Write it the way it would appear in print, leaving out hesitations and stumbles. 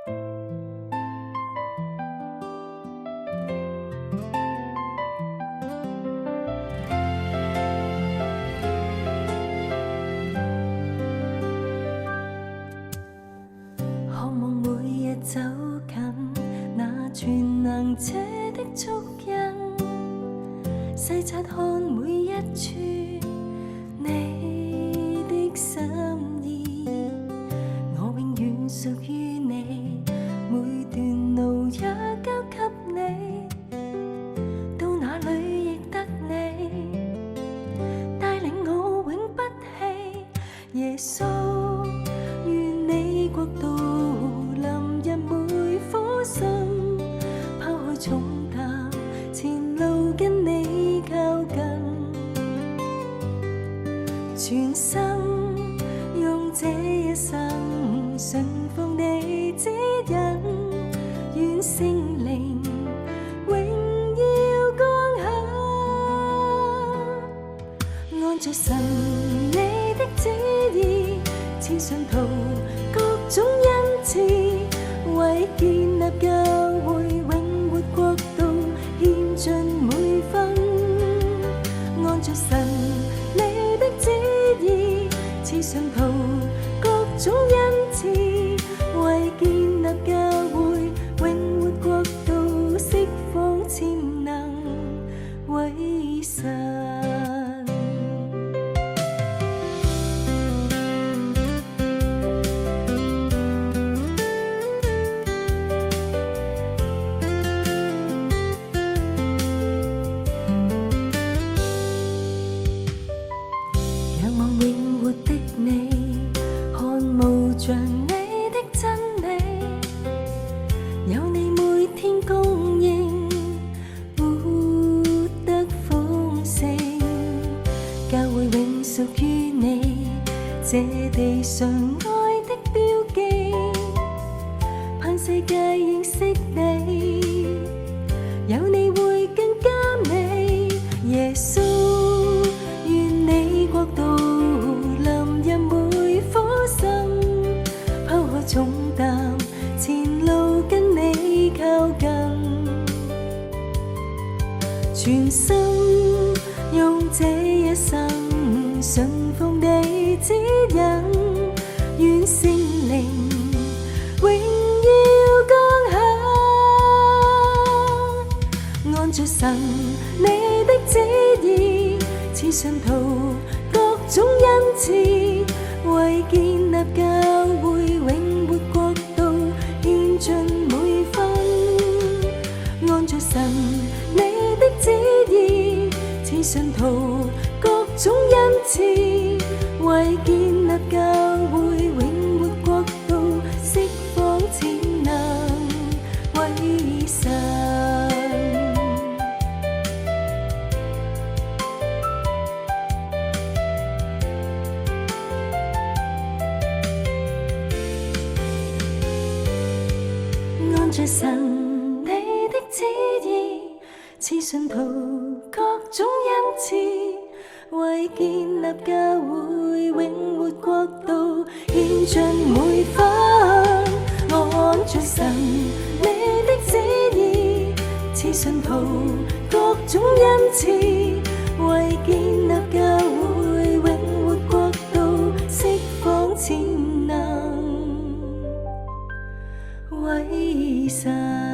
渴望每日走近那全能者的足印，細察看每一處你的心意，我永遠屬於你，每段路也交給你，到哪裏亦得你帶領我永不棄。耶穌，願你國度臨入每顆心，拋去重擔，前路跟你靠近，全心用這一生順服你指引，願聖靈榮耀降下，按着神你的旨意，賜信徒各種恩賜，為建立教會永活國度獻盡每分，按着神你的旨意，賜信徒各種恩賜，為建立教會永活國度釋放潛能為神。仰望永活的你，看無像你的真理，有你每天供應，活得豐盛，教會永屬於你，這地上愛的標記，盼世界認識你，有你會更加美。耶穌，願你國度臨入每顆心，拋開重擔，前路跟你靠近，全心用這一生順服你指引，願聖靈榮耀降下，按着神你的旨意，賜信徒各種恩賜，為建立教會永活國度獻盡每分，按着神你的旨意，賜信徒各種恩賜，為建立教會永活國度釋放潛能為神。按着神你的旨意，賜信徒各種恩賜，為建立教會永活國度獻盡每分，按着神你的旨意，賜信徒各種恩賜，為建立教會永活國度釋放潛能為神。